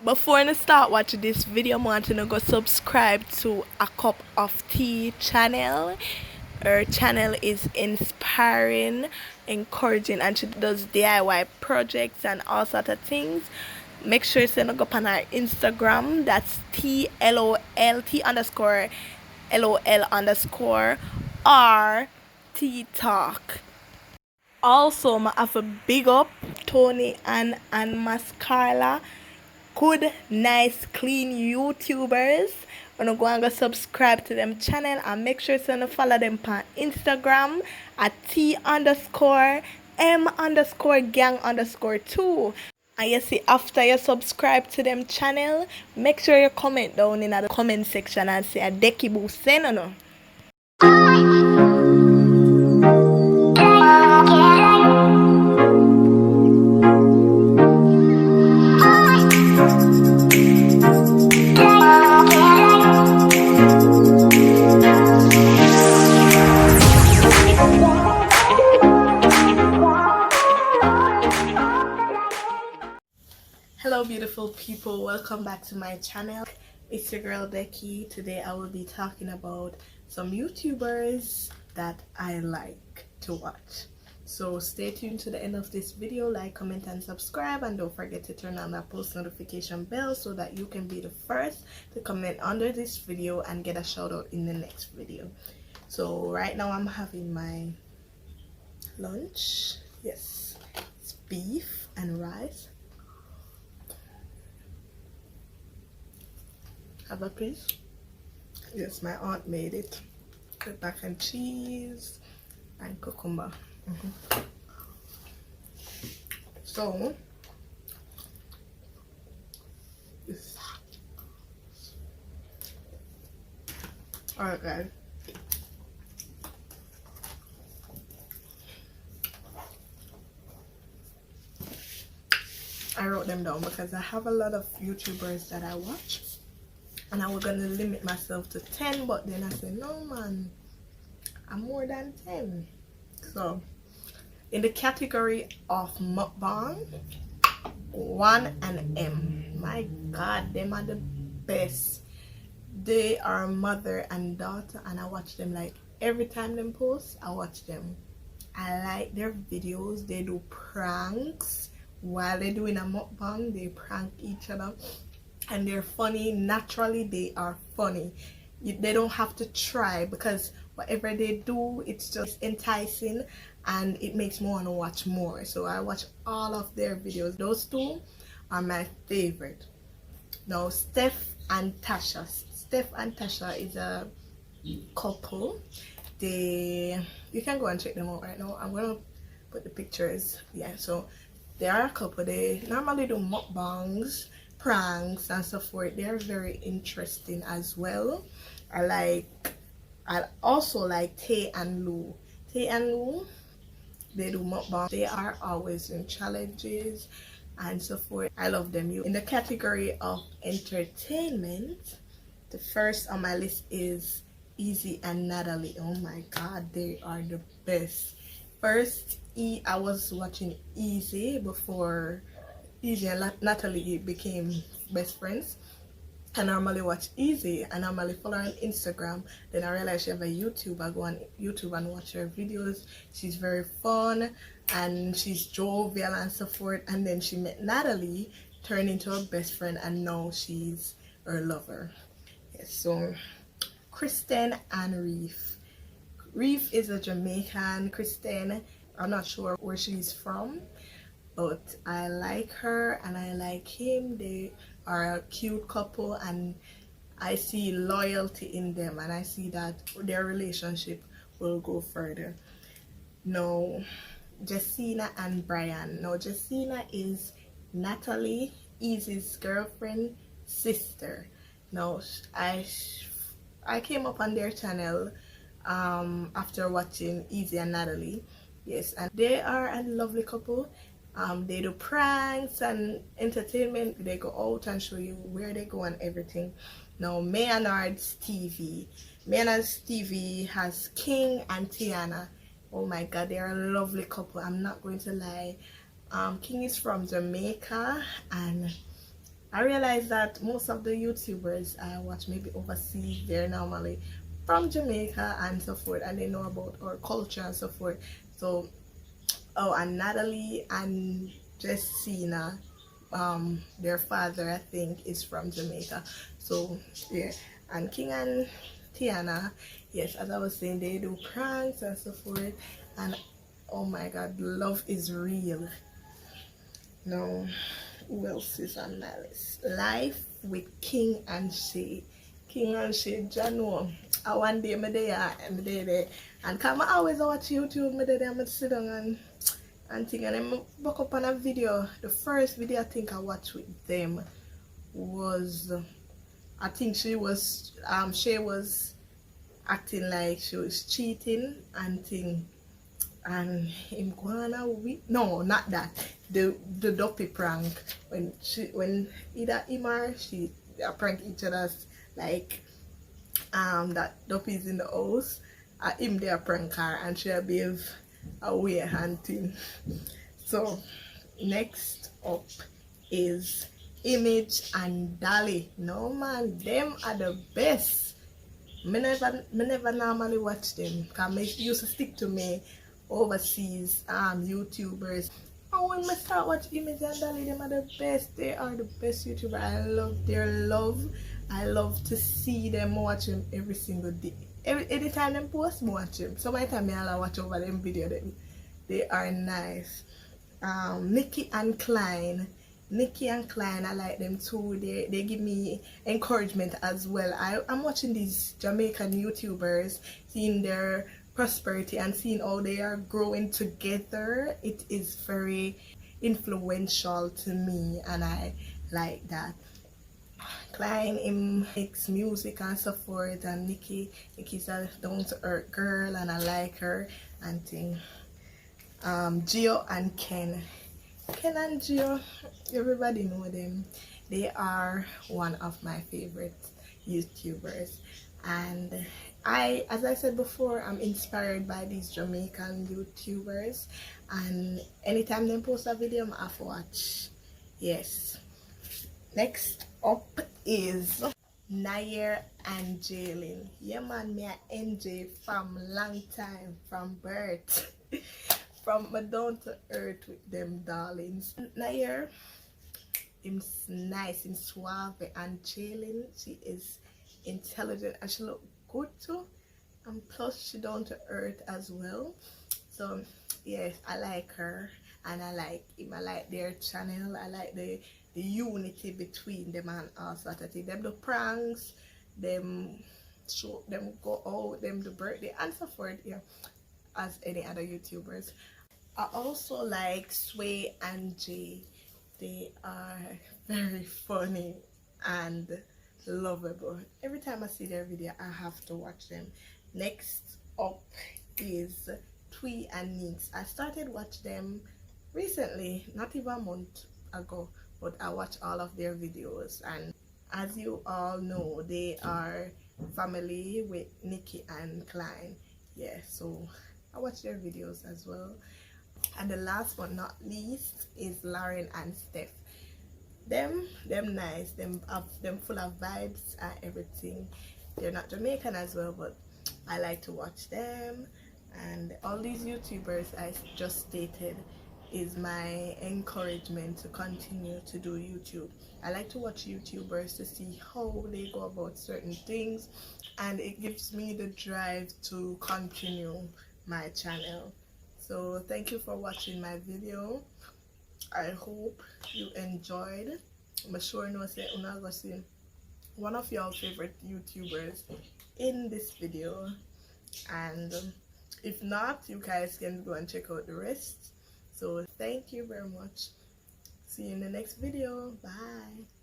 Before I start watching this video, I want to go subscribe to A Cup of Tea channel. Her channel is inspiring, encouraging, and she does DIY projects and all sort of things. Make sure you send up on her Instagram. That's TLOLT underscore LOL underscore R T Talk. Also, I have a big up Tony and Mascarla. Good, nice, clean YouTubers. Wanna go and go subscribe to them channel and make sure to follow them on Instagram at T_M_gang_2. And you see, after you subscribe to them channel, make sure you comment down in the comment section and say a Dekiboo say no. Hello beautiful people, welcome back to my channel. It's your girl Deki. Today I will be talking about some YouTubers that I like to watch. So stay tuned to the end of this video, like, comment and subscribe, and don't forget to turn on that post notification bell so that you can be the first to comment under this video and get a shout out in the next video. So right now I'm having my lunch. Yes, it's beef and rice. Have a piece? Yes, my aunt made it with mac and cheese and cucumber. So this. Alright guys, I wrote them down because I have a lot of YouTubers that I watch. And I was gonna limit myself to 10, but then I said, no man, I'm more than 10. So, in the category of mukbang, 1 and M. My God, them are the best. They are mother and daughter, and I watch them like every time them post, I watch them. I like their videos. They do pranks while they're doing a mukbang. They prank each other. And they're funny. Naturally they are funny. They don't have to try, because whatever they do, it's just enticing and it makes me want to watch more. So I watch all of their videos. Those two are my favorite. Now Steph and Tasha. Steph and Tasha is a couple. You can go and check them out right now. I'm gonna put the pictures. Yeah, so they are a couple. They normally do mukbangs, pranks and so forth. They're very interesting as well. I also like Tay and Lou. Tay and Lou, they do mukbang. They are always in challenges and so forth. I love them. In the category of entertainment, the first on my list is Easy and Natalie. Oh my God, they are the best. First, I was watching Easy before Easy and Natalie became best friends. I normally watch Easy. I normally follow her on Instagram. Then I realized she have a YouTube. I go on YouTube and watch her videos. She's very fun and she's jovial and so forth. And then she met Natalie, turned into her best friend, and now she's her lover. Yes, so Kristen and Reef. Reef is a Jamaican. Kristen, I'm not sure where she's from, but I like her and I like him. They are a cute couple and I see loyalty in them, and I see that their relationship will go further. Now Jessina and Brian. Now Jessina is Natalie, Easy's girlfriend, sister. Now I came up on their channel after watching Easy and Natalie. Yes, and they are a lovely couple. They do pranks and entertainment. They go out and show you where they go and everything. Now Maynard's TV. Maynard's TV has King and Tiana. Oh my God, they are a lovely couple. I'm not going to lie. King is from Jamaica and I realized that most of the YouTubers I watch maybe overseas, they're normally from Jamaica and so forth, and they know about our culture and so forth. So, oh, and Natalie and Jessina, their father I think is from Jamaica. So yeah, and King and Tiana, yes, as I was saying, they do pranks and so forth, and oh my God, love is real. No, who else is on my list? Life with King and Shay. King and Shay, Jano. I one day me there, and come I always watch YouTube. Me there, me sit down and think, and then back up on a video. The first video I think I watched with them was, I think she was acting like she was cheating and thing, and him gonna we no, not that, the dopey prank when either him or she prank each other's, like that dopey's in the house, him there prank her and she'll be away hunting. So next up is Image and Dolly. No man, them are the best. Me never normally watch them because me used to stick to me overseas YouTubers. And when I start watching Image and Dolly, them are the best. They are the best YouTuber. I love their love. I love to see them, watch them every single day. Anytime them post, I watch them. So my time I watch over them video. They are nice. Nikki and Klein. Nikki and Klein, I like them too. They give me encouragement as well. I'm watching these Jamaican YouTubers, seeing their prosperity and seeing how they are growing together. It is very influential to me, and I like that. Klein makes music and so forth, and Nikki's a down to earth girl, and I like her and thing. Gio and Ken and Gio, everybody know them. They are one of my favorite YouTubers, and as I said before, I'm inspired by these Jamaican YouTubers, and anytime they post a video, I have to watch. Yes. Next up is Nair and Jalen. Yeah man, me and NJ from long time, from birth. From my down to earth with them darlings. Nair, him's nice, him suave, and Jalen, she is intelligent and she look good too. And plus she down to earth as well. So yes, I like her and I like him. I like their channel. I like the unity between them and all sort of thing. Them the pranks, them show, them go out, them the birthday and so forth, yeah, as any other YouTubers. I also like Sway and Jay. They are very funny and lovable. Every time I see their video, I have to watch them. Next up is Twee and Nix. I started watch them recently, not even a month ago, but I watch all of their videos, and as you all know, they are family with Nikki and Klein. Yeah, so I watch their videos as well. And the last but not least is Lauren and Steph. Them nice, them full of vibes and everything. They're not Jamaican as well, but I like to watch them. And all these YouTubers I just stated is my encouragement to continue to do YouTube. I like to watch YouTubers to see how they go about certain things, and it gives me the drive to continue my channel. So thank you for watching my video. I hope you enjoyed. I'm sure no say una go see one of your favorite YouTubers in this video, and if not, you guys can go and check out the rest. So thank you very much. See you in the next video. Bye.